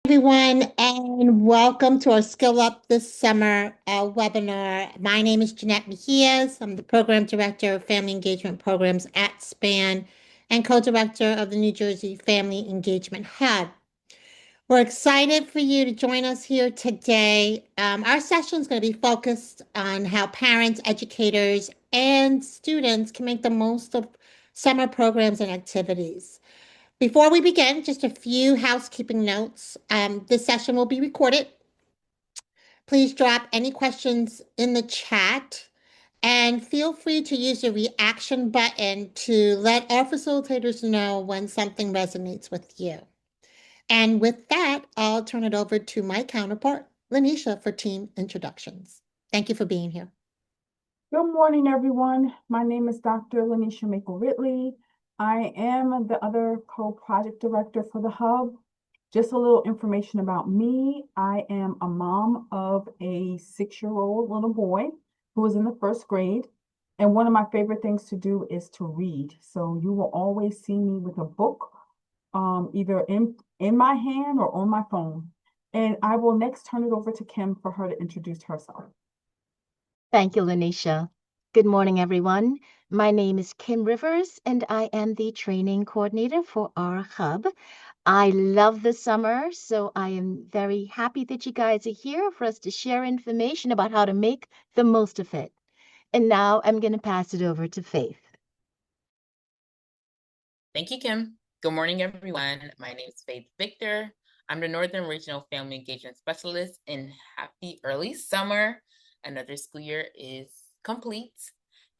Everyone, and welcome to our Skill Up this Summer webinar. My name is Jeanette Mejias. I'm the Program Director of Family Engagement Programs at SPAN and Co-Director of the New Jersey Family Engagement Hub. We're excited for you to join us here today. Our session is going to be focused on how parents, educators, and students can make the most of summer programs and activities. Before we begin, just a few housekeeping notes. This session will be recorded. Please drop any questions in the chat and feel free to use the reaction button to let our facilitators know when something resonates with you. And with that, I'll turn it over to my counterpart, Lanisha, for team introductions. Thank you for being here. Good morning, everyone. My name is Dr. Lanisha Maple-Ridley. I am the other co-project director for the Hub. Just a little information about me. I am a mom of a 6-year-old little boy who is in the first grade. And one of my favorite things to do is to read. So you will always see me with a book, either in my hand or on my phone. And I will next turn it over to Kim for her to introduce herself. Thank you, Lanisha. Good morning, everyone. My name is Kim Rivers, and I am the training coordinator for our hub. I love the summer, so I am very happy that you guys are here for us to share information about how to make the most of it. And now I'm going to pass it over to Faith. Thank you, Kim. Good morning, everyone. My name is Faith Victor. I'm the Northern Regional Family Engagement Specialist, and happy early summer. Another school year is complete.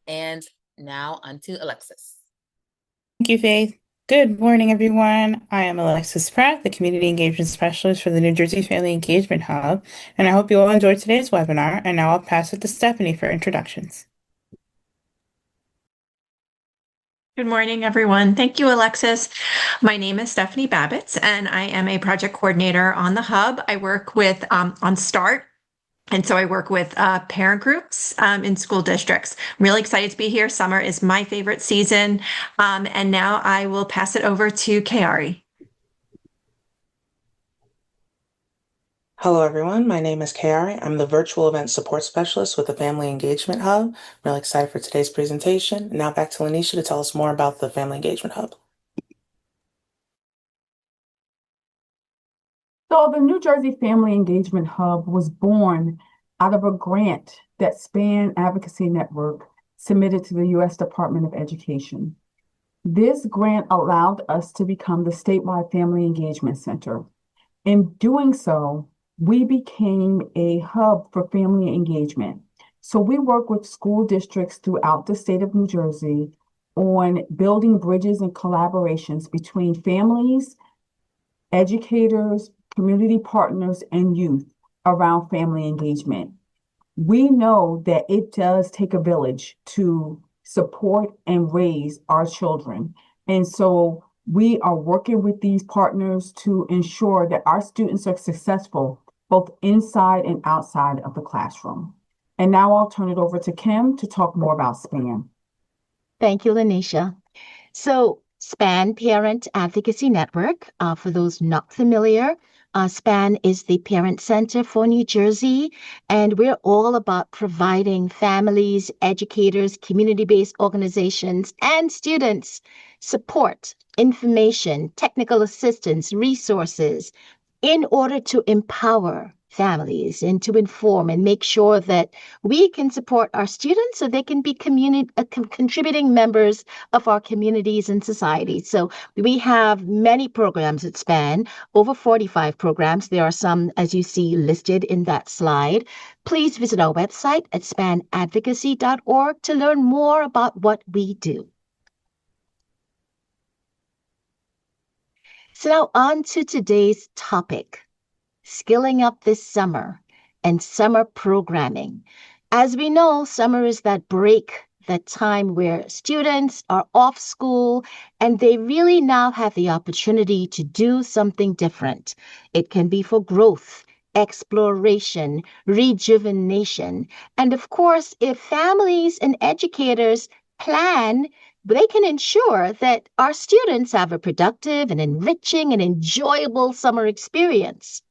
And now on to Alexis. Thank you, Faith. Good morning, everyone. I am Alexis Pratt, the Community Engagement Specialist for the New Jersey Family Engagement Hub, and I hope you all enjoyed today's webinar, and now I'll pass it to Stephanie for introductions. Good morning, everyone. Thank you, Alexis. My name is Stephanie Babbitts, and I am a project coordinator on the Hub. I work with on START. And so I work with parent groups in school districts. I'm really excited to be here. Summer is my favorite season. And now I will pass it over to Kayari. Hello, everyone. My name is Kayari. I'm the Virtual Event Support Specialist with the Family Engagement Hub. I'm really excited for today's presentation. Now back to Lanisha to tell us more about the Family Engagement Hub. So the New Jersey Family Engagement Hub was born out of a grant that SPAN Advocacy Network submitted to the U.S. Department of Education. This grant allowed us to become the statewide Family Engagement Center. In doing so, we became a hub for family engagement. So we work with school districts throughout the state of New Jersey on building bridges and collaborations between families, educators, community partners, and youth around family engagement. We know that it does take a village to support and raise our children. And so we are working with these partners to ensure that our students are successful both inside and outside of the classroom. And now I'll turn it over to Kim to talk more about SPAN. Thank you, Lanisha. So SPAN Parent Advocacy Network, for those not familiar, SPAN is the Parent Center for New Jersey, and we're all about providing families, educators, community-based organizations, and students support, information, technical assistance, resources in order to empower families and to inform and make sure that we can support our students so they can be contributing members of our communities and societies. So we have many programs that span over 45 programs. There are some, as you see, listed in that slide. Please visit our website at spanadvocacy.org to learn more about what we do. So now on to today's topic. Skilling up this summer and summer programming. As we know, summer is that break, that time where students are off school and they really now have the opportunity to do something different. It can be for growth, exploration, rejuvenation. And of course, if families and educators plan, they can ensure that our students have a productive and enriching and enjoyable summer experience.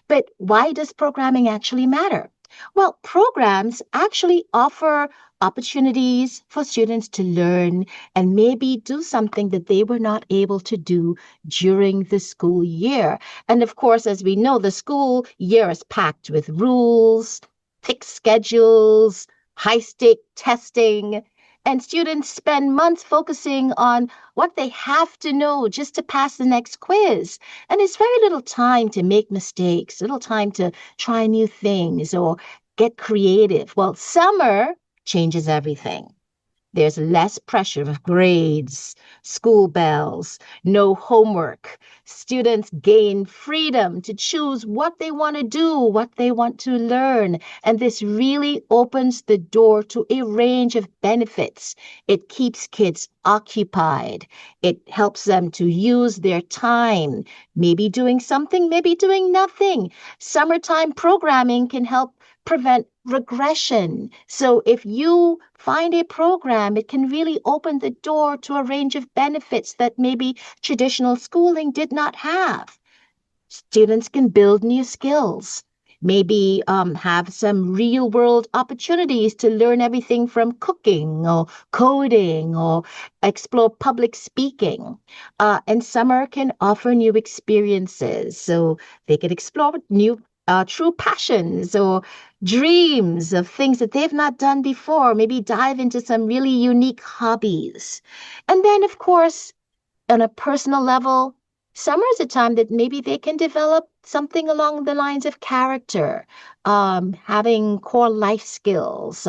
But why does programming actually matter? Well, programs actually offer opportunities for students to learn and maybe do something that they were not able to do during the school year. And of course, as we know, the school year is packed with rules, fixed schedules, high-stake testing, and students spend months focusing on what they have to know just to pass the next quiz. And there's very little time to make mistakes, little time to try new things or get creative. Well, summer changes everything. There's less pressure of grades, school bells, no homework. Students gain freedom to choose what they want to do, what they want to learn. And this really opens the door to a range of benefits. It keeps kids occupied. It helps them to use their time, maybe doing something, maybe doing nothing. Summertime programming can help prevent regression. So if you find a program, it can really open the door to a range of benefits that maybe traditional schooling did not have. Students can build new skills, maybe have some real world opportunities to learn everything from cooking or coding or explore public speaking. And summer can offer new experiences, so they can explore new true passions or dreams of things that they've not done before, maybe dive into some really unique hobbies. And then, of course, on a personal level, summer is a time that maybe they can develop something along the lines of character, having core life skills,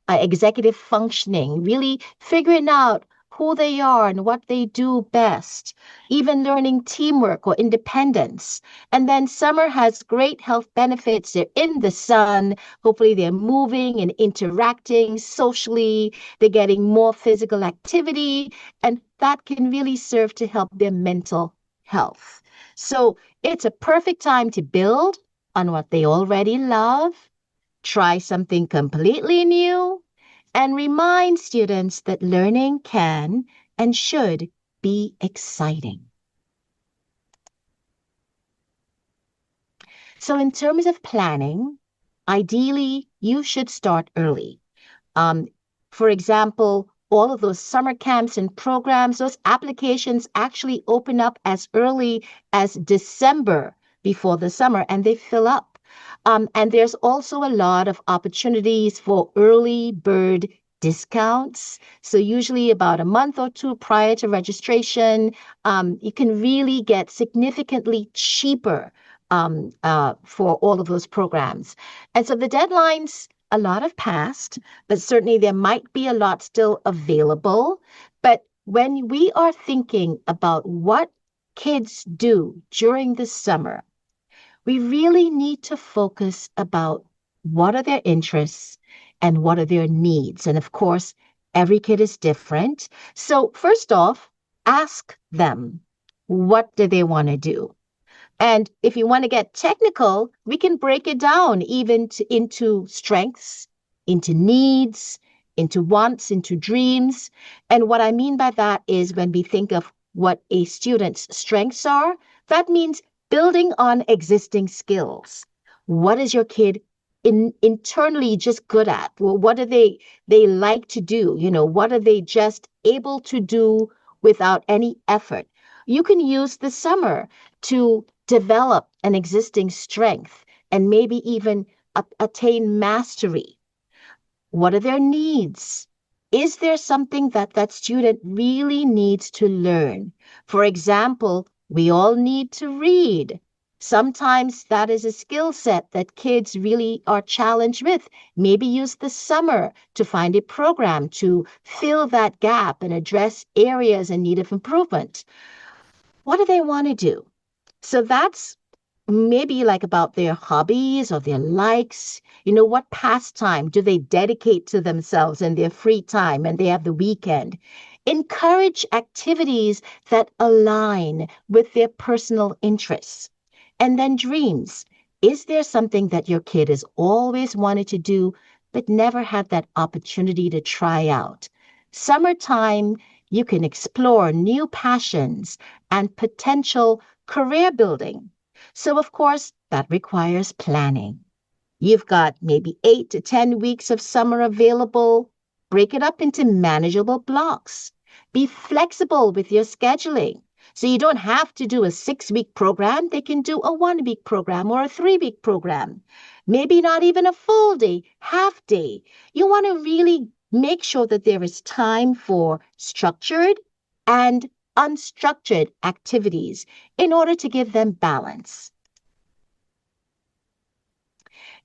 executive functioning, really figuring out who they are and what they do best, even learning teamwork or independence. And then summer has great health benefits. They're in the sun. Hopefully, they're moving and interacting socially. They're getting more physical activity. And that can really serve to help their mental health. So it's a perfect time to build on what they already love, try something completely new, and remind students that learning can and should be exciting. So in terms of planning, ideally, you should start early. For example, all of those summer camps and programs, those applications actually open up as early as December before the summer, and they fill up. And there's also a lot of opportunities for early bird discounts. So usually about a month or two prior to registration, you can really get significantly cheaper for all of those programs. And so the deadlines, a lot have passed, but certainly there might be a lot still available. But when we are thinking about what kids do during the summer, we really need to focus about what are their interests and what are their needs. And of course, every kid is different. So first off, ask them, what do they want to do? And if you want to get technical, we can break it down even into strengths, into needs, into wants, into dreams. And what I mean by that is when we think of what a student's strengths are, that means building on existing skills. What is your kid internally just good at? Well, what do they like to do? You know, what are they just able to do without any effort? You can use the summer to develop an existing strength and maybe even attain mastery. What are their needs? Is there something that that student really needs to learn? For example, we all need to read. Sometimes that is a skill set that kids really are challenged with. Maybe use the summer to find a program to fill that gap and address areas in need of improvement. What do they want to do? So that's maybe like about their hobbies or their likes. You know, what pastime do they dedicate to themselves in their free time and they have the weekend? Encourage activities that align with their personal interests. And then dreams. Is there something that your kid has always wanted to do but never had that opportunity to try out? Summertime, you can explore new passions and potential career building. So, of course, that requires planning. You've got maybe 8 to 10 weeks of summer available. Break it up into manageable blocks. Be flexible with your scheduling. So you don't have to do a 6-week program. They can do a 1-week program or a 3-week program. Maybe not even a full day, half day. You want to really make sure that there is time for structured and unstructured activities in order to give them balance.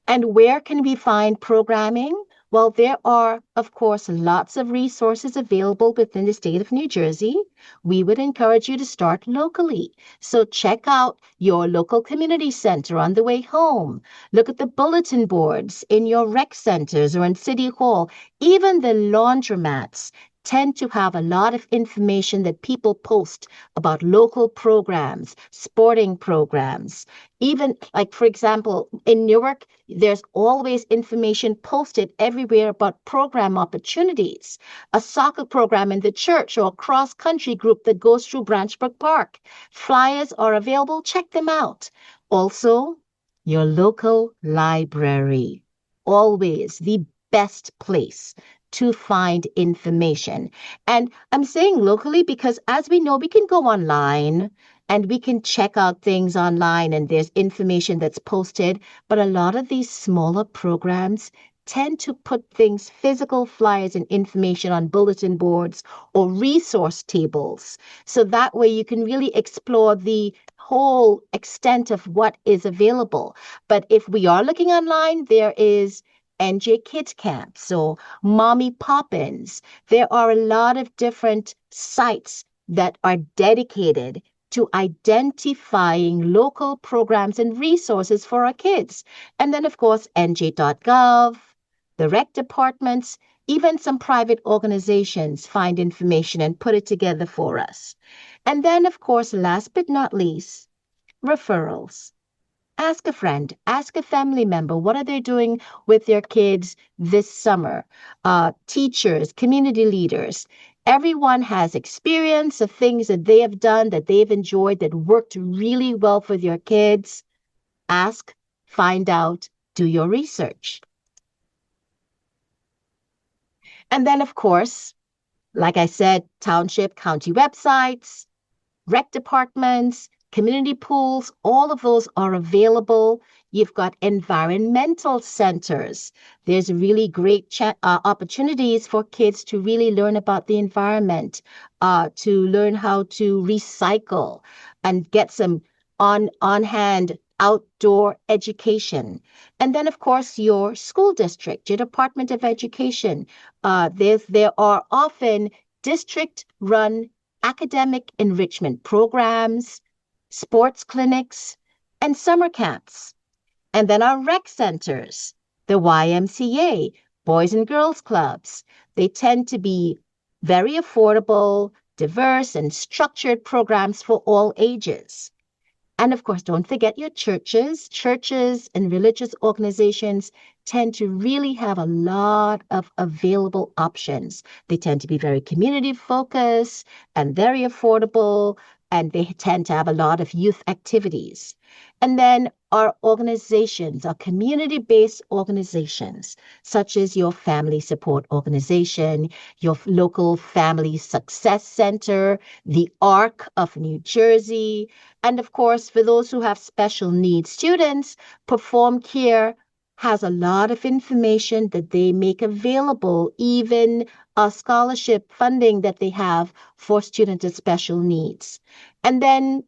And where can we find programming? Well, there are, of course, lots of resources available within the state of New Jersey. We would encourage you to start locally. So check out your local community center on the way home. Look at the bulletin boards in your rec centers or in City Hall. Even the laundromats tend to have a lot of information that people post about local programs, sporting programs. Even like, for example, in Newark, there's always information posted everywhere about program opportunities, a soccer program in the church or a cross-country group that goes through Branchbrook Park. Flyers are available. Check them out. Also, your local library, always the best place to find information. And I'm saying locally because as we know, we can go online and we can check out things online and there's information that's posted. But a lot of these smaller programs tend to put things, physical flyers and information on bulletin boards or resource tables. So that way you can really explore the whole extent of what is available. But if we are looking online, there is NJ Kids Camp, so Mommy Poppins. There are a lot of different sites that are dedicated to identifying local programs and resources for our kids. And then, of course, nj.gov, the rec departments, even some private organizations find information and put it together for us. And then, of course, last but not least, referrals. Ask a friend, ask a family member, what are they doing with their kids this summer? Teachers, community leaders, everyone has experience of things that they have done, that they've enjoyed, that worked really well for their kids. Ask, find out, do your research. And then, of course, like I said, township, county websites, rec departments, community pools, all of those are available. You've got environmental centers. There's really great opportunities for kids to really learn about the environment, to learn how to recycle and get some on-hand outdoor education. And then, of course, your school district, your Department of Education. There are often district-run academic enrichment programs, sports clinics, and summer camps. And then our rec centers, the YMCA, Boys and Girls Clubs. They tend to be very affordable, diverse, and structured programs for all ages. And of course, don't forget your churches. Churches and religious organizations tend to really have a lot of available options. They tend to be very community focused and very affordable, and they tend to have a lot of youth activities. And then our organizations, our community-based organizations, such as your family support organization, your local family success center, the ARC of New Jersey, and of course, for those who have special needs students, Perform Care has a lot of information that they make available, even scholarship funding that they have for students with special needs. And then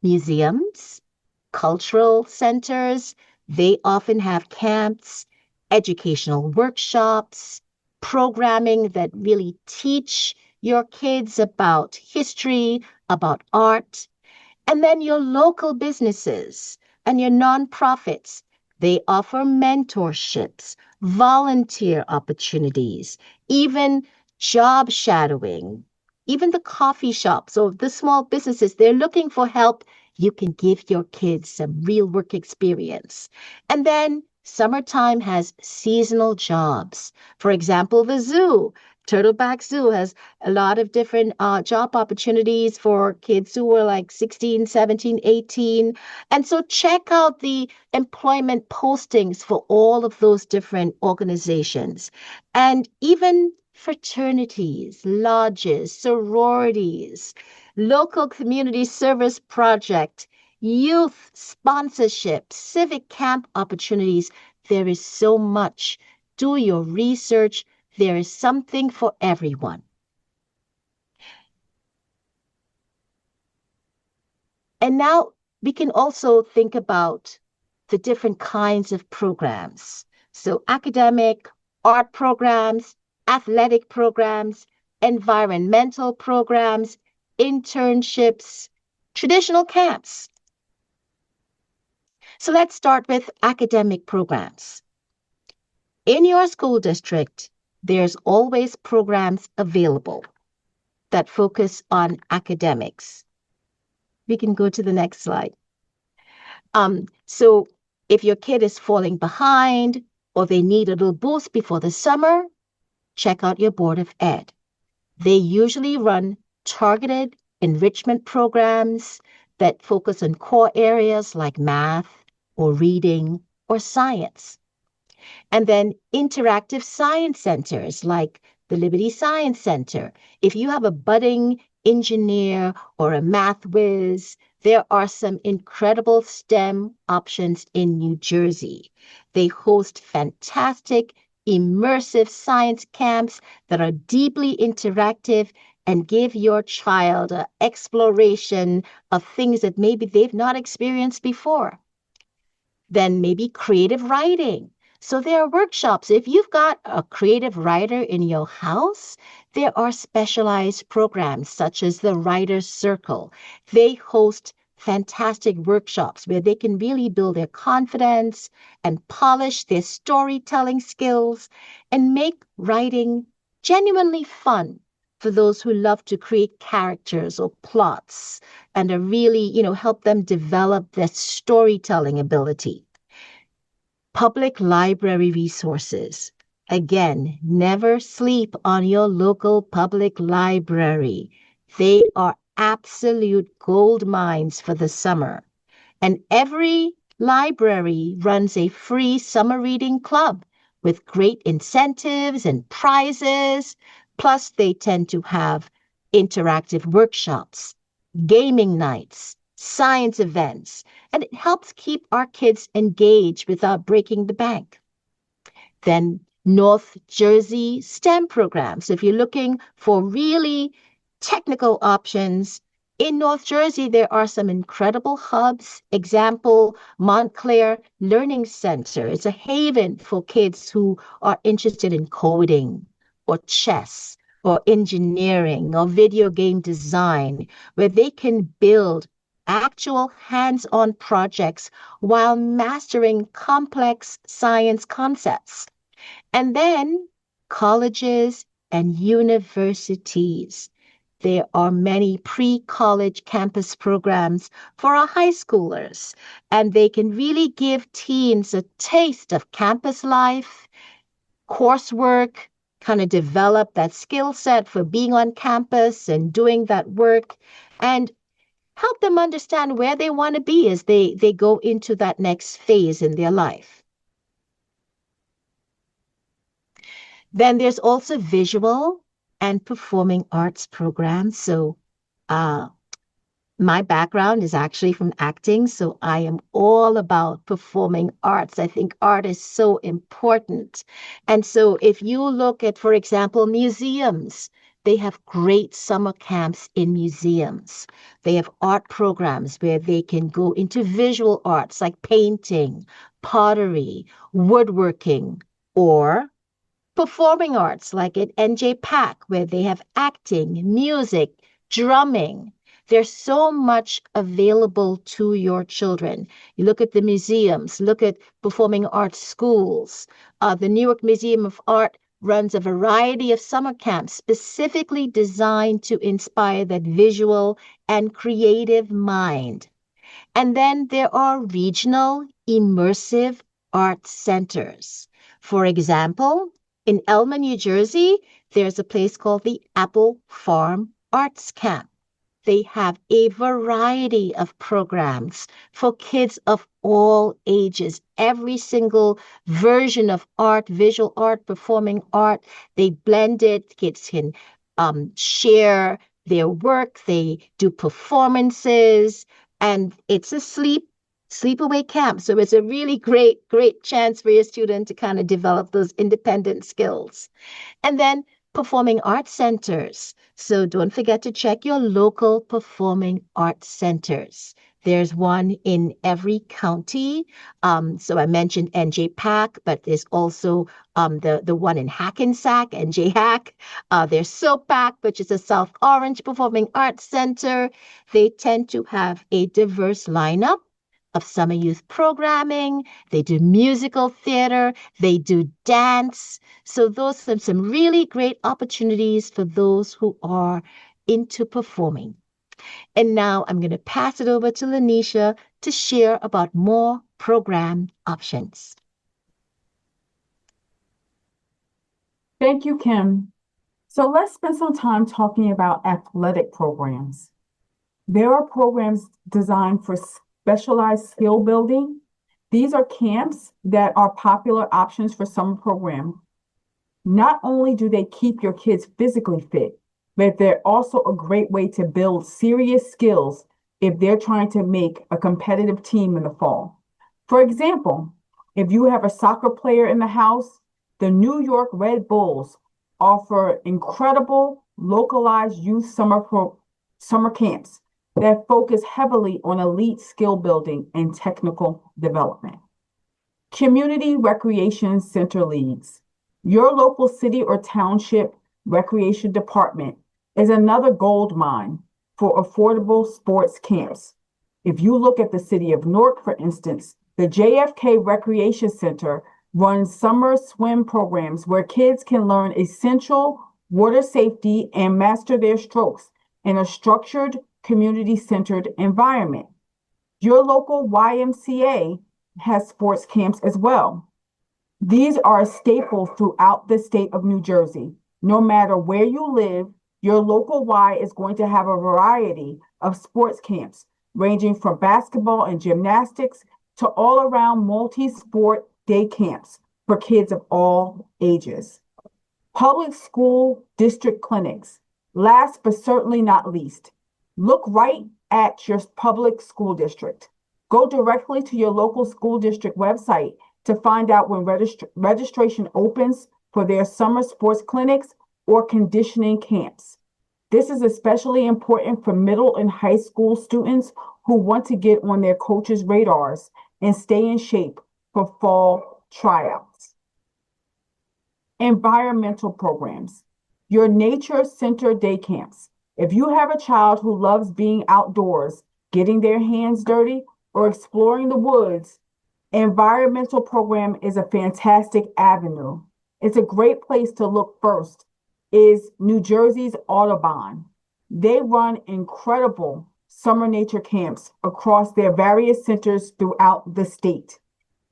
museums, cultural centers, they often have camps, educational workshops, programming that really teach your kids about history, about art. And then your local businesses and your nonprofits, they offer mentorships, volunteer opportunities, even job shadowing, even the coffee shops or the small businesses, they're looking for help. You can give your kids some real work experience. And then summertime has seasonal jobs. For example, the zoo. Turtleback Zoo has a lot of different job opportunities for kids who are like 16, 17, 18. And so check out the employment postings for all of those different organizations. And even fraternities, lodges, sororities, local community service project, youth sponsorship, civic camp opportunities. There is so much. Do your research. There is something for everyone. And now we can also think about the different kinds of programs. So academic, art programs, athletic programs, environmental programs, internships, traditional camps. So let's start with academic programs. In your school district, there's always programs available that focus on academics. We can go to the next slide. So if your kid is falling behind or they need a little boost before the summer, check out your Board of Ed. They usually run targeted enrichment programs that focus on core areas like math or reading or science. And then interactive science centers like the Liberty Science Center. If you have a budding engineer or a math whiz, there are some incredible STEM options in New Jersey. They host fantastic, immersive science camps that are deeply interactive and give your child an exploration of things that maybe they've not experienced before. Then maybe creative writing. So there are workshops. If you've got a creative writer in your house, there are specialized programs such as the Writer's Circle. They host fantastic workshops where they can really build their confidence and polish their storytelling skills and make writing genuinely fun for those who love to create characters or plots and to really, help them develop their storytelling ability. Public library resources. Again, never sleep on your local public library. They are absolute gold mines for the summer. And every library runs a free summer reading club with great incentives and prizes. Plus, they tend to have interactive workshops, gaming nights, science events, and it helps keep our kids engaged without breaking the bank. Then North Jersey STEM programs. If you're looking for really technical options, in North Jersey, there are some incredible hubs. Example, Montclair Learning Center. It's a haven for kids who are interested in coding or chess or engineering or video game design, where they can build actual hands-on projects while mastering complex science concepts. And then colleges and universities. There are many pre-college campus programs for our high schoolers, and they can really give teens a taste of campus life, coursework, kind of develop that skill set for being on campus and doing that work, and help them understand where they want to be as they go into that next phase in their life. Then there's also visual and performing arts programs. So my background is actually from acting, so I am all about performing arts. I think art is so important. And so if you look at, for example, museums, they have great summer camps in museums. They have art programs where they can go into visual arts like painting, pottery, woodworking, or performing arts like at NJ Pack, where they have acting, music, drumming. There's so much available to your children. You look at the museums, look at performing arts schools. The New York Museum of Art runs a variety of summer camps specifically designed to inspire that visual and creative mind. And then there are regional immersive art centers. For example, in Elma, New Jersey, there's a place called the Apple Farm Arts Camp. They have a variety of programs for kids of all ages. Every single version of art, visual art, performing art, they blend it. Kids can share their work. They do performances, and it's a sleepaway camp. So it's a really great chance for your student to kind of develop those independent skills. And then performing arts centers. So don't forget to check your local performing arts centers. There's one in every county. So I mentioned NJ-PAC, but there's also the one in Hackensack, NJ-HAC. There's SOPAC, which is a South Orange Performing Arts Center. They tend to have a diverse lineup of summer youth programming. They do musical theater. They do dance. So those are some really great opportunities for those who are into performing. And now I'm going to pass it over to Lanisha to share about more program options. Thank you, Kim. So let's spend some time talking about athletic programs. There are programs designed for specialized skill building. These are camps that are popular options for summer program. Not only do they keep your kids physically fit, but they're also a great way to build serious skills if they're trying to make a competitive team in the fall. For example, if you have a soccer player in the house, the New York Red Bulls offer incredible localized youth summer camps that focus heavily on elite skill building and technical development. Community Recreation Center Leagues. Your local city or township recreation department is another gold mine for affordable sports camps. If you look at the city of Newark, for instance, the JFK Recreation Center runs summer swim programs where kids can learn essential water safety and master their strokes in a structured, community-centered environment. Your local YMCA has sports camps as well. These are a staple throughout the state of New Jersey. No matter where you live, your local Y is going to have a variety of sports camps, ranging from basketball and gymnastics to all-around multi-sport day camps for kids of all ages. Public school district clinics. Last but certainly not least, look right at your public school district. Go directly to your local school district website to find out when registration opens for their summer sports clinics or conditioning camps. This is especially important for middle and high school students who want to get on their coaches' radars and stay in shape for fall tryouts. Environmental programs. Your nature center day camps. If you have a child who loves being outdoors, getting their hands dirty, or exploring the woods, environmental program is a fantastic avenue. It's a great place to look first is New Jersey's Audubon. They run incredible summer nature camps across their various centers throughout the state.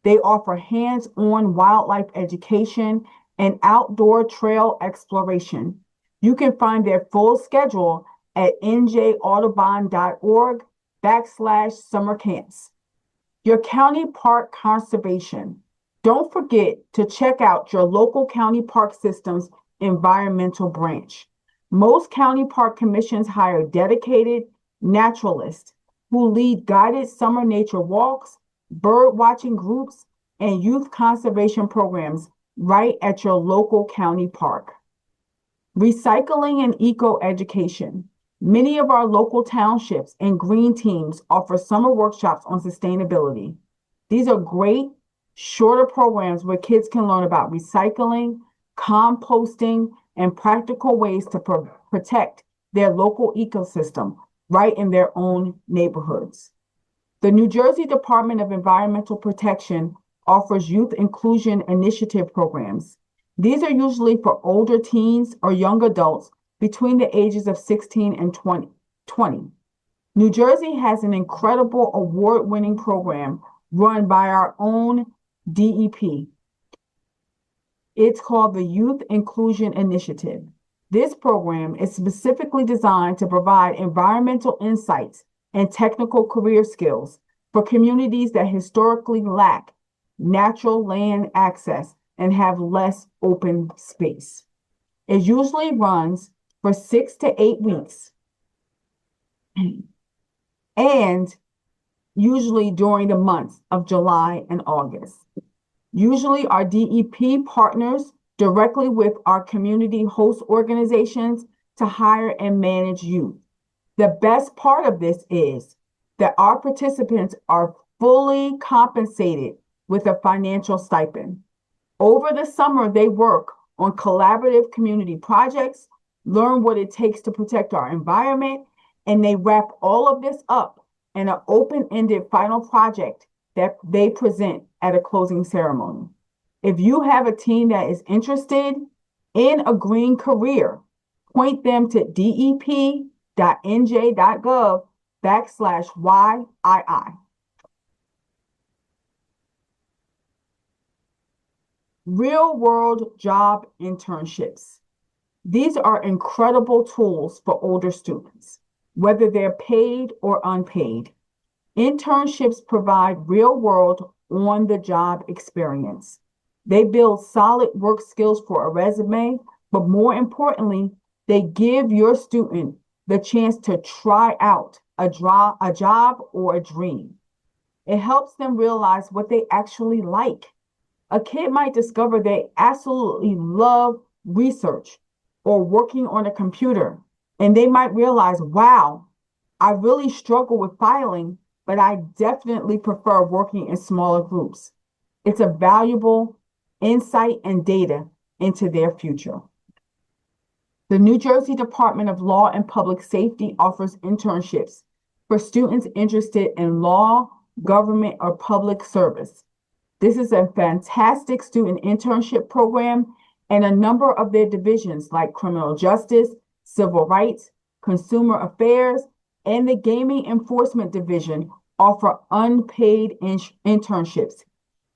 They offer hands-on wildlife education and outdoor trail exploration. You can find their full schedule at njaudubon.org/summer camps. Your county park conservation. Don't forget to check out your local county park system's environmental branch. Most county park commissions hire dedicated naturalists who lead guided summer nature walks, bird watching groups, and youth conservation programs right at your local county park. Recycling and eco-education. Many of our local townships and green teams offer summer workshops on sustainability. These are great, shorter programs where kids can learn about recycling, composting, and practical ways to protect their local ecosystem right in their own neighborhoods. The New Jersey Department of Environmental Protection offers Youth Inclusion Initiative programs. These are usually for older teens or young adults between the ages of 16 and 20. New Jersey has an incredible award-winning program run by our own DEP. It's called the Youth Inclusion Initiative. This program is specifically designed to provide environmental insights and technical career skills for communities that historically lack natural land access and have less open space. It usually runs for 6 to 8 weeks and usually during the months of July and August. Usually our DEP partners directly with our community host organizations to hire and manage youth. The best part of this is that our participants are fully compensated with a financial stipend. Over the summer, they work on collaborative community projects, learn what it takes to protect our environment, and they wrap all of this up in an open-ended final project that they present at a closing ceremony. If you have a team that is interested in a green career, point them to dep.nj.gov/YII. Real-world job internships. These are incredible tools for older students, whether they're paid or unpaid. Internships provide real-world, on-the-job experience. They build solid work skills for a resume, but more importantly, they give your student the chance to try out a job or a dream. It helps them realize what they actually like. A kid might discover they absolutely love research or working on a computer, and they might realize, wow, I really struggle with filing, but I definitely prefer working in smaller groups. It's a valuable insight and data into their future. The New Jersey Department of Law and Public Safety offers internships for students interested in law, government, or public service. This is a fantastic student internship program, and a number of their divisions like criminal justice, civil rights, consumer affairs, and the gaming enforcement division offer unpaid internships.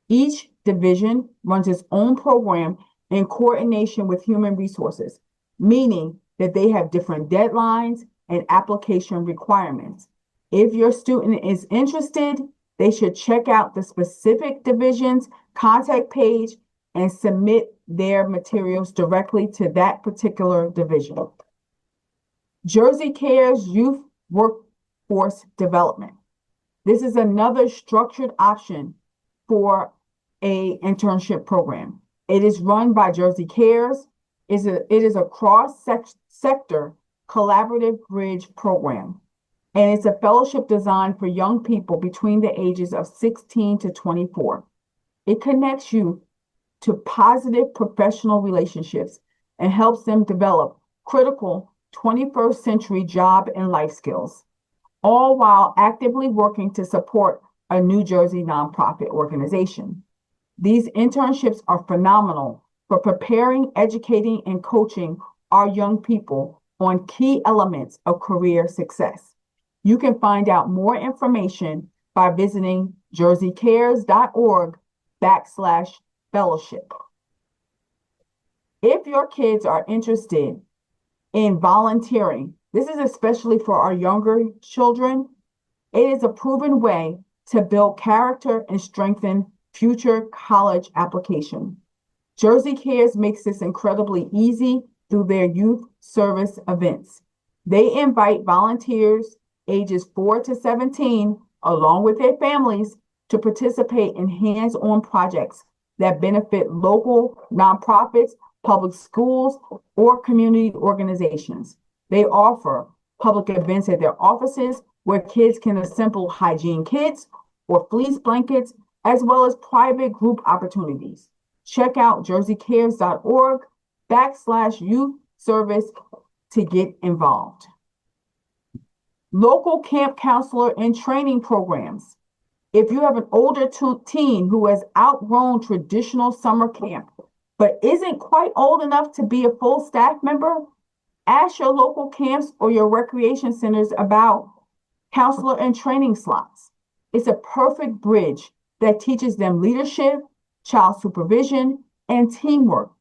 Each division runs its own program in coordination with human resources, meaning that they have different deadlines and application requirements. If your student is interested, they should check out the specific division's contact page and submit their materials directly to that particular division. Jersey Cares Youth Workforce Development. This is another structured option for an internship program. It is run by Jersey Cares. It is a cross-sector collaborative bridge program, and it's a fellowship designed for young people between the ages of 16 to 24. It connects you to positive professional relationships and helps them develop critical 21st century job and life skills, all while actively working to support a New Jersey nonprofit organization. These internships are phenomenal for preparing, educating, and coaching our young people on key elements of career success. You can find out more information by visiting jerseycares.org/fellowship. If your kids are interested in volunteering, this is especially for our younger children, it is a proven way to build character and strengthen future college application. Jersey Cares makes this incredibly easy through their youth service events. They invite volunteers ages 4 to 17, along with their families, to participate in hands-on projects that benefit local nonprofits, public schools, or community organizations. They offer public events at their offices where kids can assemble hygiene kits or fleece blankets, as well as private group opportunities. Check out jerseycares.org/youth service to get involved. Local camp counselor and training programs. If you have an older teen who has outgrown traditional summer camp, but isn't quite old enough to be a full staff member, ask your local camps or your recreation centers about counselor and training slots. It's a perfect bridge that teaches them leadership, child supervision, and teamwork.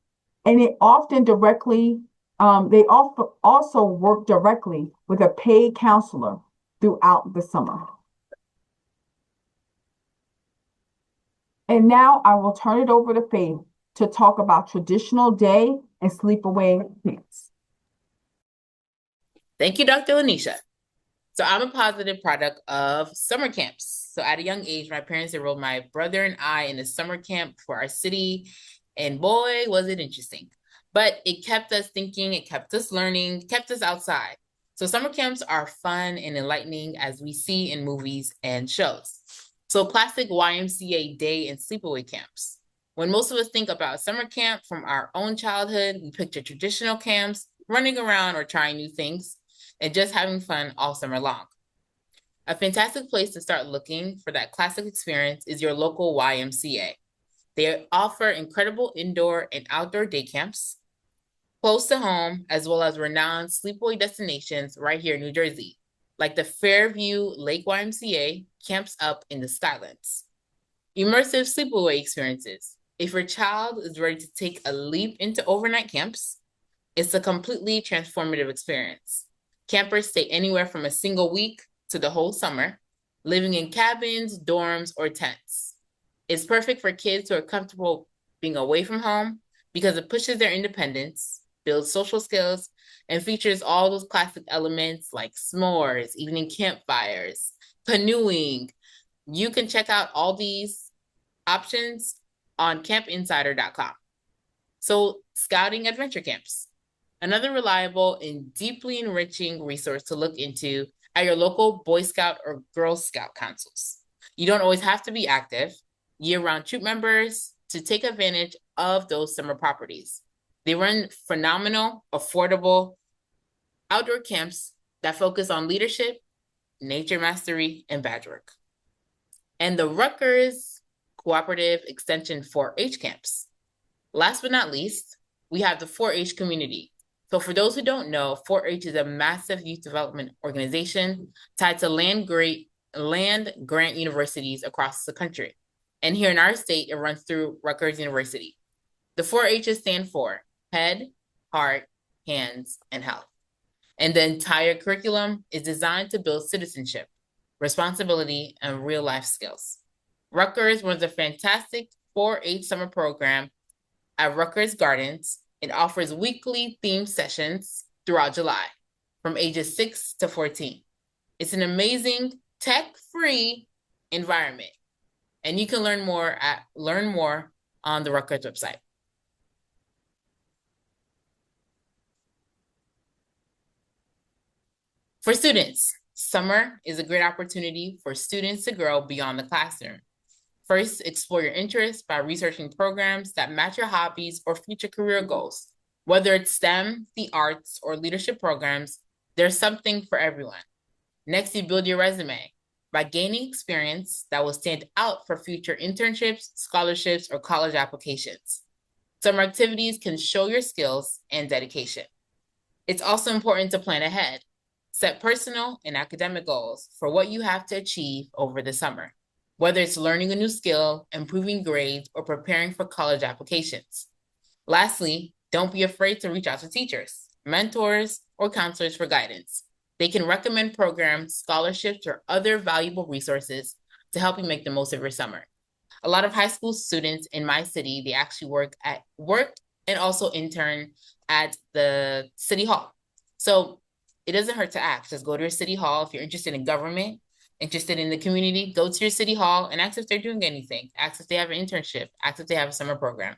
And it often directly, they also work directly with a paid counselor throughout the summer. And now I will turn it over to Faith to talk about traditional day and sleepaway camps. Thank you, Dr. Lanisha. So I'm a positive product of summer camps. So at a young age, my parents enrolled my brother and I in a summer camp for our city. And boy, was it interesting. But it kept us thinking, it kept us learning, kept us outside. So summer camps are fun and enlightening as we see in movies and shows. So classic YMCA day and sleepaway camps. When most of us think about summer camp from our own childhood, we picture traditional camps, running around or trying new things, and just having fun all summer long. A fantastic place to start looking for that classic experience is your local YMCA. They offer incredible indoor and outdoor day camps close to home, as well as renowned sleepaway destinations right here in New Jersey, like the Fairview Lake YMCA camps up in the Skylands. Immersive sleepaway experiences. If your child is ready to take a leap into overnight camps, it's a completely transformative experience. Campers stay anywhere from a single week to the whole summer, living in cabins, dorms, or tents. It's perfect for kids who are comfortable being away from home because it pushes their independence, builds social skills, and features all those classic elements like s'mores, evening campfires, canoeing. You can check out all these options on campinsider.com. So, scouting adventure camps. Another reliable and deeply enriching resource to look into at your local Boy Scout or Girl Scout councils. You don't always have to be active, year-round troop members to take advantage of those summer properties. They run phenomenal, affordable outdoor camps that focus on leadership, nature mastery, and badge work. And the Rutgers Cooperative Extension 4-H camps. Last but not least, we have the 4-H community. So for those who don't know, 4-H is a massive youth development organization tied to land grant universities across the country. And here in our state, it runs through Rutgers University. The 4-H's stand for Head, Heart, Hands, and Health. And the entire curriculum is designed to build citizenship, responsibility, and real life skills. Rutgers runs a fantastic 4-H summer program at Rutgers Gardens. It offers weekly themed sessions throughout July from ages 6 to 14. It's an amazing tech-free environment, and you can learn more on the Rutgers website. For students, summer is a great opportunity for students to grow beyond the classroom. First, explore your interests by researching programs that match your hobbies or future career goals. Whether it's STEM, the arts, or leadership programs, there's something for everyone. Next, you build your resume by gaining experience that will stand out for future internships, scholarships, or college applications. Summer activities can show your skills and dedication. It's also important to plan ahead. Set personal and academic goals for what you have to achieve over the summer, whether it's learning a new skill, improving grades, or preparing for college applications. Lastly, don't be afraid to reach out to teachers, mentors, or counselors for guidance. They can recommend programs, scholarships, or other valuable resources to help you make the most of your summer. A lot of high school students in my city, they actually work and also intern at the city hall. So it doesn't hurt to ask. Just go to your city hall. If you're interested in government, interested in the community, go to your city hall and ask if they're doing anything. Ask if they have an internship. Ask if they have a summer program.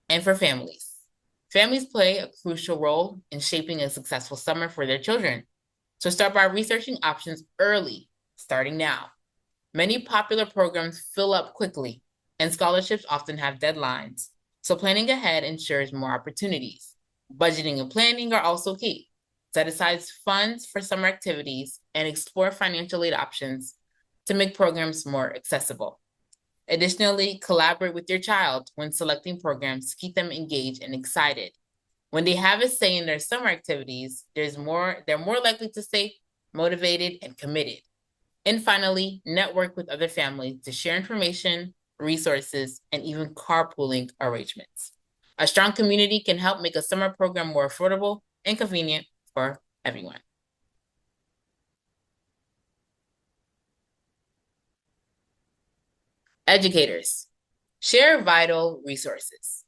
And for families, families play a crucial role in shaping a successful summer for their children. So start by researching options early, starting now. Many popular programs fill up quickly, and scholarships often have deadlines. So planning ahead ensures more opportunities. Budgeting and planning are also key. Set aside funds for summer activities and explore financial aid options to make programs more accessible. Additionally, collaborate with your child when selecting programs to keep them engaged and excited. When they have a say in their summer activities, they're more likely to stay motivated and committed. And finally, network with other families to share information, resources, and even carpooling arrangements. A strong community can help make a summer program more affordable and convenient for everyone. Educators, share vital resources.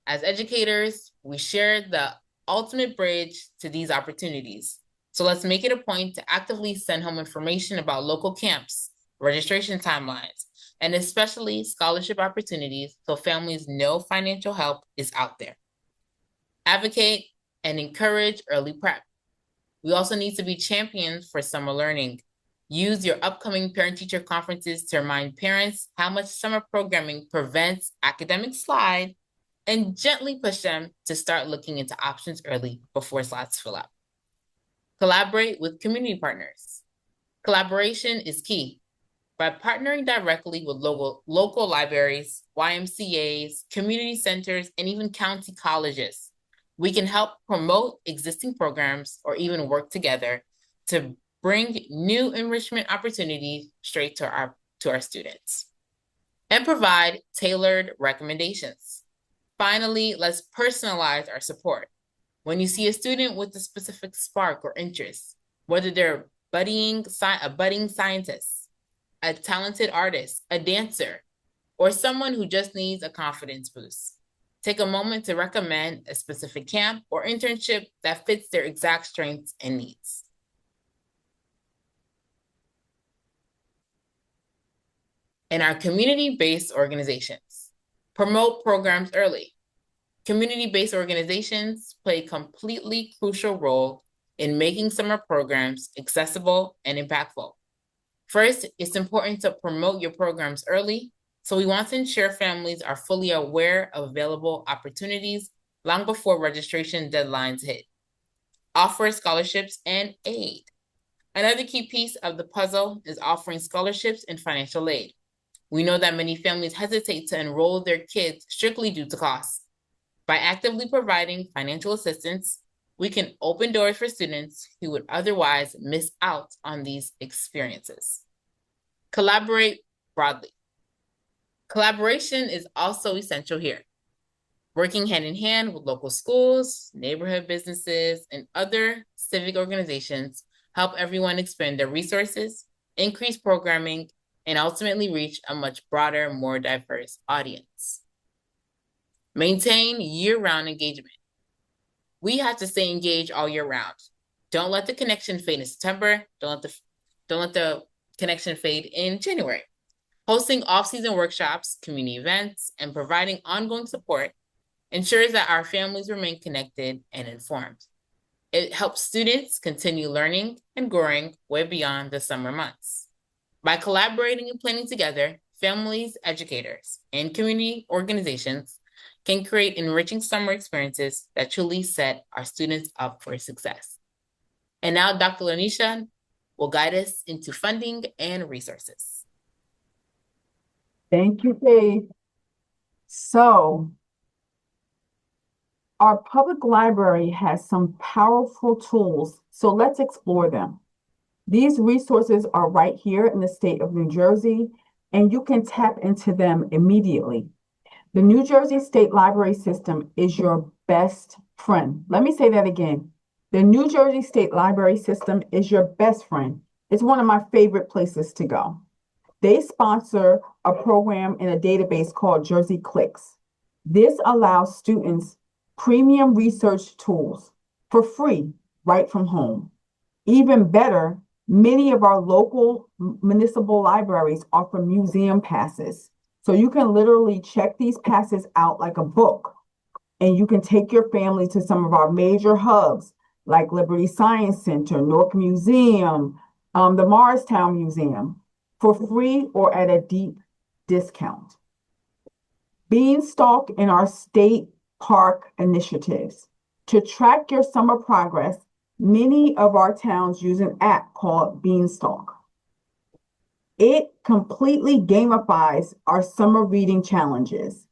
As educators, we share the ultimate bridge to these opportunities. So let's make it a point to actively send home information about local camps, registration timelines, and especially scholarship opportunities so families know financial help is out there. Advocate and encourage early prep. We also need to be champions for summer learning. Use your upcoming parent-teacher conferences to remind parents how much summer programming prevents academic slide and gently push them to start looking into options early before slots fill up. Collaborate with community partners. Collaboration is key. By partnering directly with local libraries, YMCAs, community centers, and even county colleges, we can help promote existing programs or even work together to bring new enrichment opportunities straight to our students and provide tailored recommendations. Finally, let's personalize our support. When you see a student with a specific spark or interest, whether they're a budding scientist, a talented artist, a dancer, or someone who just needs a confidence boost, take a moment to recommend a specific camp or internship that fits their exact strengths and needs. In our community-based organizations, promote programs early. Community-based organizations play a completely crucial role in making summer programs accessible and impactful. First, it's important to promote your programs early, so we want to ensure families are fully aware of available opportunities long before registration deadlines hit. Offer scholarships and aid. Another key piece of the puzzle is offering scholarships and financial aid. We know that many families hesitate to enroll their kids strictly due to costs. By actively providing financial assistance, we can open doors for students who would otherwise miss out on these experiences. Collaborate broadly. Collaboration is also essential here. Working hand in hand with local schools, neighborhood businesses, and other civic organizations help everyone expand their resources, increase programming, and ultimately reach a much broader, more diverse audience. Maintain year-round engagement. We have to stay engaged all year round. Don't let the connection fade in September. Don't let the connection fade in January. Hosting off-season workshops, community events, and providing ongoing support ensures that our families remain connected and informed. It helps students continue learning and growing way beyond the summer months. By collaborating and planning together, families, educators, and community organizations can create enriching summer experiences that truly set our students up for success. And now Dr. Lanisha will guide us into funding and resources. Thank you, Faith. So, our public library has some powerful tools, so let's explore them. These resources are right here in the state of New Jersey, and you can tap into them immediately. The New Jersey State Library System is your best friend. Let me say that again. The New Jersey State Library System is your best friend. It's one of my favorite places to go. They sponsor a program in a database called Jersey Clicks. This allows students premium research tools for free right from home. Even better, many of our local municipal libraries offer museum passes. So you can literally check these passes out like a book, and you can take your family to some of our major hubs like Liberty Science Center, Newark Museum, the Morristown Museum for free or at a deep discount. Beanstalk in our state park initiatives. To track your summer progress, many of our towns use an app called Beanstalk. It completely gamifies our summer reading challenges.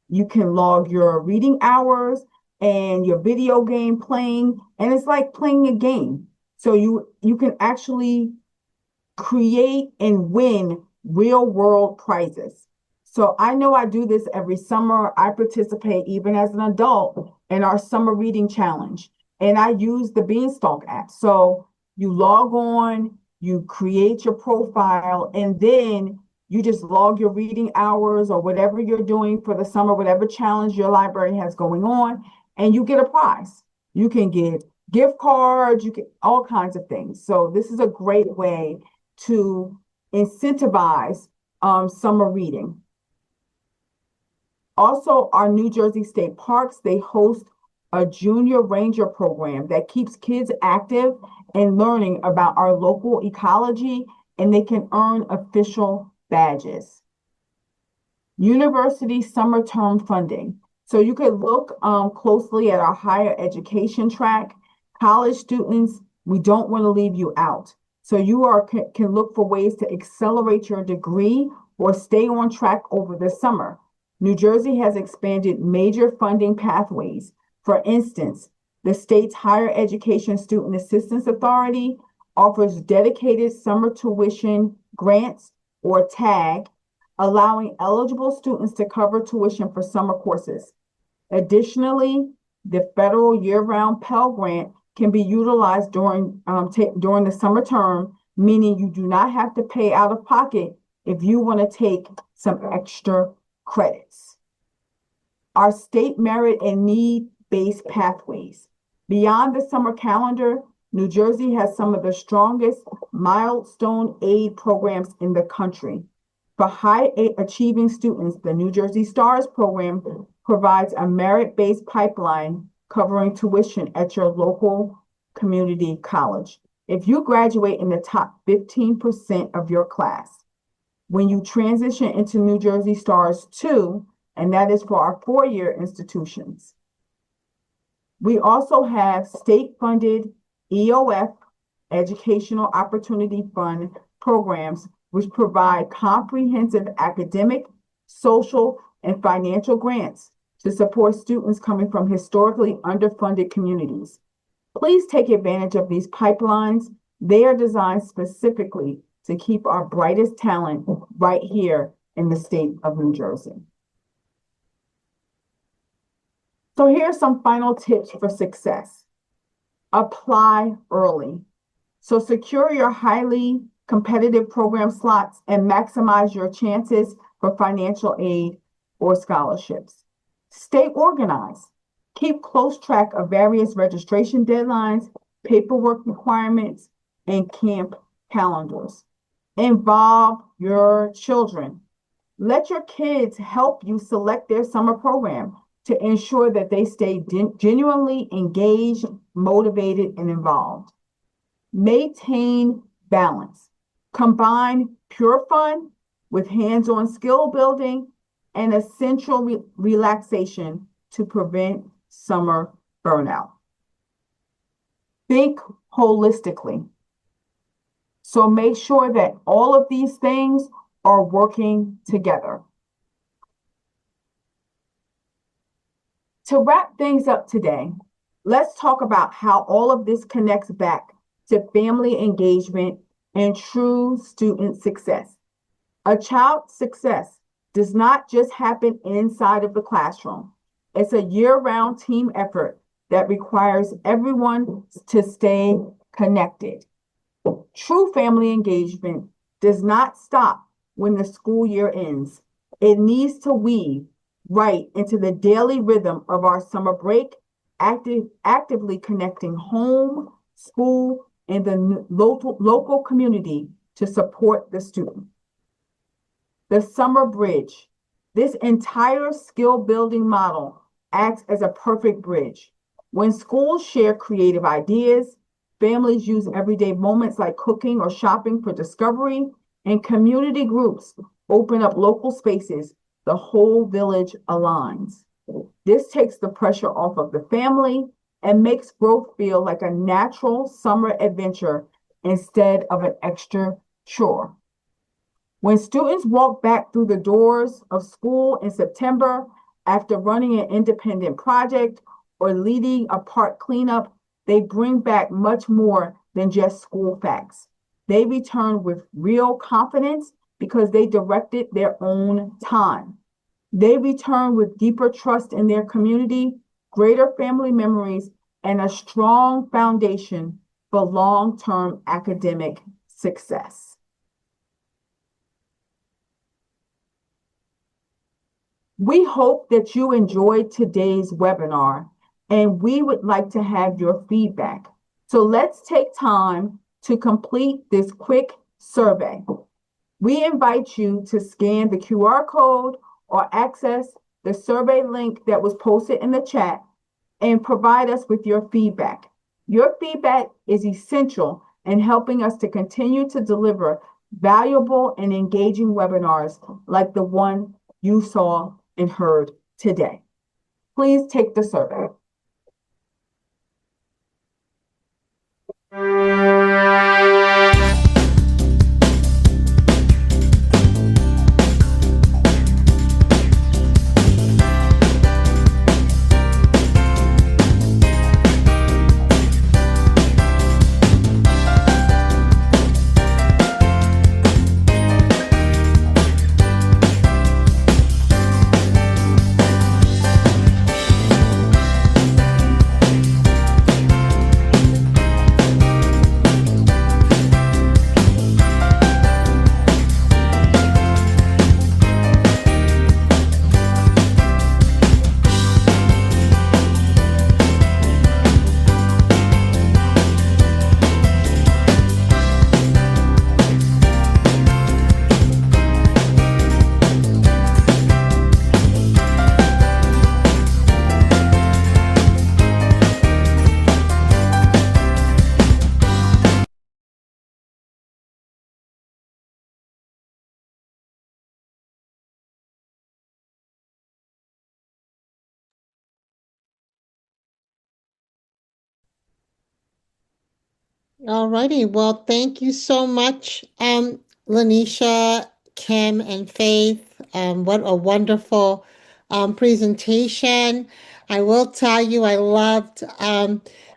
You can log your reading hours and your video game playing, and it's like playing a game. So you can actually create and win real world prizes. So I know I do this every summer. I participate even as an adult in our summer reading challenge. And I use the Beanstalk app. So you log on, you create your profile, and then you just log your reading hours or whatever you're doing for the summer, whatever challenge your library has going on, and you get a prize. You can get gift cards, you get all kinds of things. So this is a great way to incentivize summer reading. Also, our New Jersey State Parks, they host a junior ranger program that keeps kids active and learning about our local ecology, and they can earn official badges. University summer term funding. So you could look closely at our higher education track. College students, we don't want to leave you out. So you can look for ways to accelerate your degree or stay on track over the summer. New Jersey has expanded major funding pathways. For instance, the state's Higher Education Student Assistance Authority offers dedicated summer tuition grants, or TAG, allowing eligible students to cover tuition for summer courses. Additionally, the federal year-round Pell Grant can be utilized during the summer term, meaning you do not have to pay out of pocket if you want to take some extra credits. Our state merit and need-based pathways. Beyond the summer calendar, New Jersey has some of the strongest milestone aid programs in the country. For high achieving students, the New Jersey STARS program provides a merit-based pipeline covering tuition at your local community college. If you graduate in the top 15% of your class, when you transition into New Jersey STARS 2, and that is for our four-year institutions. We also have state-funded EOF, Educational Opportunity Fund programs, which provide comprehensive academic, social, and financial grants to support students coming from historically underfunded communities. Please take advantage of these pipelines. They are designed specifically to keep our brightest talent right here in the state of New Jersey. So here are some final tips for success. Apply early. So secure your highly competitive program slots and maximize your chances for financial aid or scholarships. Stay organized. Keep close track of various registration deadlines, paperwork requirements, and camp calendars. Involve your children. Let your kids help you select their summer program to ensure that they stay genuinely engaged, motivated, and involved. Maintain balance. Combine pure fun with hands-on skill building and essential relaxation to prevent summer burnout. Think holistically. So make sure that all of these things are working together. To wrap things up today, let's talk about how all of this connects back to family engagement and true student success. A child's success does not just happen inside of the classroom. It's a year-round team effort that requires everyone to stay connected. True family engagement does not stop when the school year ends. It needs to weave right into the daily rhythm of our summer break, actively connecting home, school, and the local community to support the student. The summer bridge. This entire skill building model acts as a perfect bridge. When schools share creative ideas, families use everyday moments like cooking or shopping for discovery, and community groups open up local spaces, the whole village aligns. This takes the pressure off of the family and makes growth feel like a natural summer adventure instead of an extra chore. When students walk back through the doors of school in September after running an independent project or leading a park cleanup, they bring back much more than just school facts. They return with real confidence because they directed their own time. They return with deeper trust in their community, greater family memories, and a strong foundation for long-term academic success. We hope that you enjoyed today's webinar, and we would like to have your feedback. So let's take time to complete this quick survey. We invite you to scan the QR code or access the survey link that was posted in the chat and provide us with your feedback. Your feedback is essential in helping us to continue to deliver valuable and engaging webinars like the one you saw and heard today. Please take the survey. All righty. Well, thank you so much, Lanisha, Kim, and Faith. What a wonderful presentation. I will tell you, I loved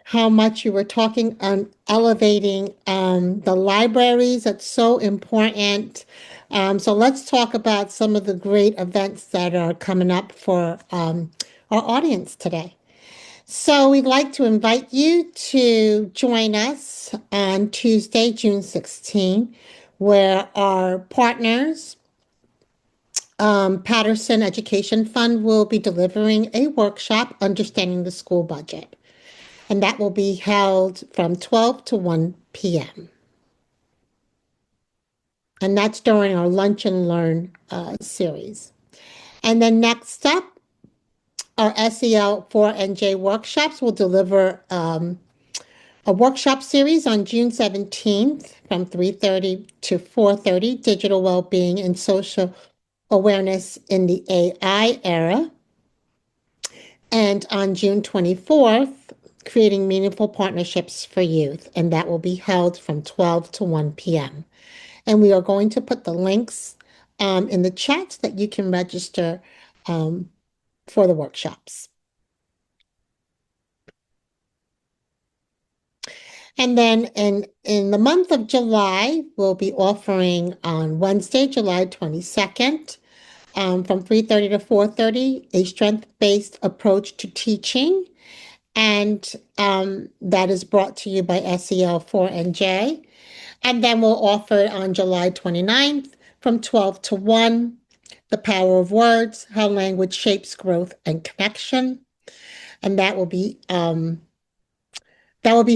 how much you were talking on elevating the libraries. That's so important. So let's talk about some of the great events that are coming up for our audience today. So we'd like to invite you to join us on Tuesday, June 16, where our partners, Patterson Education Fund, will be delivering a workshop, Understanding the School Budget. And that will be held from 12 to 1 p.m. And that's during our Lunch and Learn series. And then next up, our SEL 4NJ workshops will deliver a workshop series on June 17th from 3:30 to 4:30, Digital Wellbeing and Social Awareness in the AI Era. And on June 24th, Creating Meaningful Partnerships for Youth, and that will be held from 12 to 1 p.m. And we are going to put the links in the chat so that you can register for the workshops. And then in the month of July, we'll be offering on Wednesday, July 22nd, from 3:30 to 4:30, a strength-based approach to teaching. And that is brought to you by SEL 4NJ. And then we'll offer it on July 29th from 12 to 1, The Power of Words, How Language Shapes Growth and Connection. And that will be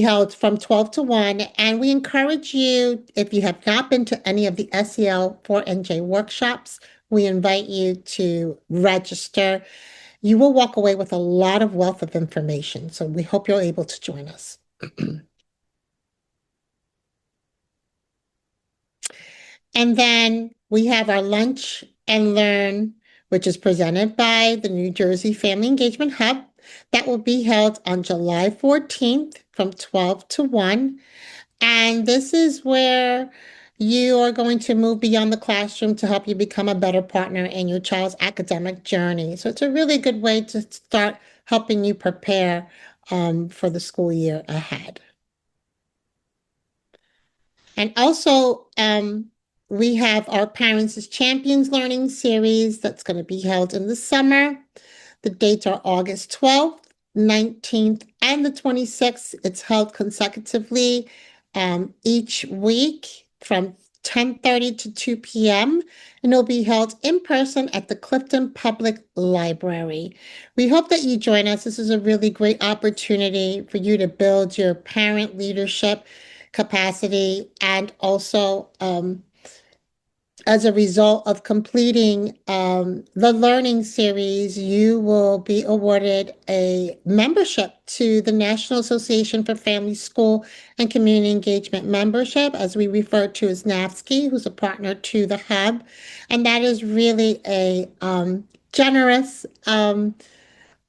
held from 12 to 1, and we encourage you, if you have not been to any of the SEL 4NJ workshops, we invite you to register. You will walk away with a lot of wealth of information, so we hope you're able to join us. And then we have our Lunch and Learn, which is presented by the New Jersey Family Engagement Hub. That will be held on July 14th from 12 to 1. And this is where you are going to move beyond the classroom to help you become a better partner in your child's academic journey. So it's a really good way to start helping you prepare for the school year ahead. And also, we have our Parents as Champions Learning Series that's going to be held in the summer. The dates are August 12th, 19th, and the 26th. It's held consecutively each week from 10:30 to 2 p.m. and it'll be held in person at the Clifton Public Library. We hope that you join us. This is a really great opportunity for you to build your parent leadership capacity and also as a result of completing the learning series, you will be awarded a membership to the National Association for Family, School, and Community Engagement membership, as we refer to as NAFSCE, who's a partner to the Hub. And that is really a generous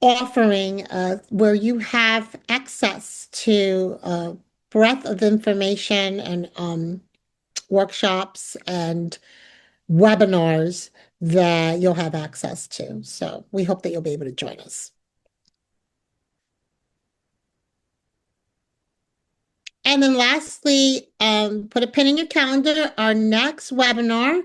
offering where you have access to a breadth of information and workshops and webinars that you'll have access to. So we hope that you'll be able to join us. And then lastly, put a pin in your calendar. Our next webinar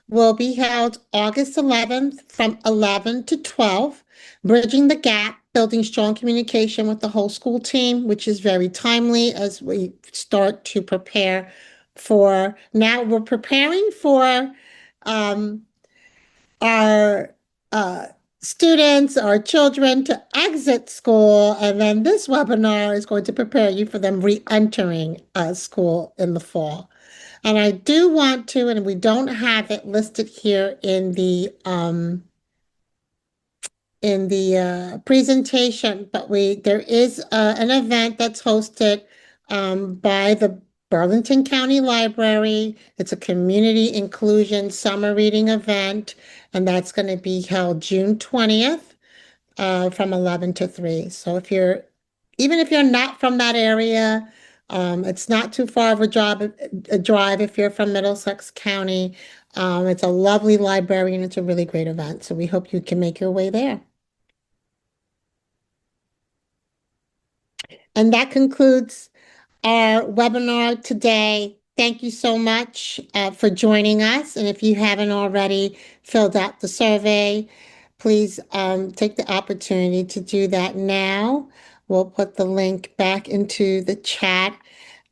will be held August 11th from 11 to 12, Bridging the Gap, Building Strong Communication with the Whole School Team, which is very timely as we start to prepare for, now we're preparing for our students, our children to exit school, and then this webinar is going to prepare you for them re-entering school in the fall. And I do want to, and we don't have it listed here in the presentation, but there is an event that's hosted by the Burlington County Library. It's a community inclusion summer reading event, and that's going to be held June 20th from 11 to 3. So even if you're not from that area, it's not too far of a drive if you're from Middlesex County. It's a lovely library and it's a really great event. So we hope you can make your way there. And that concludes our webinar today. Thank you so much for joining us. And if you haven't already filled out the survey, please take the opportunity to do that now. We'll put the link back into the chat.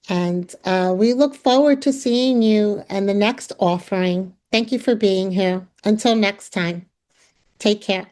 And we look forward to seeing you in the next offering. Thank you for being here. Until next time, take care.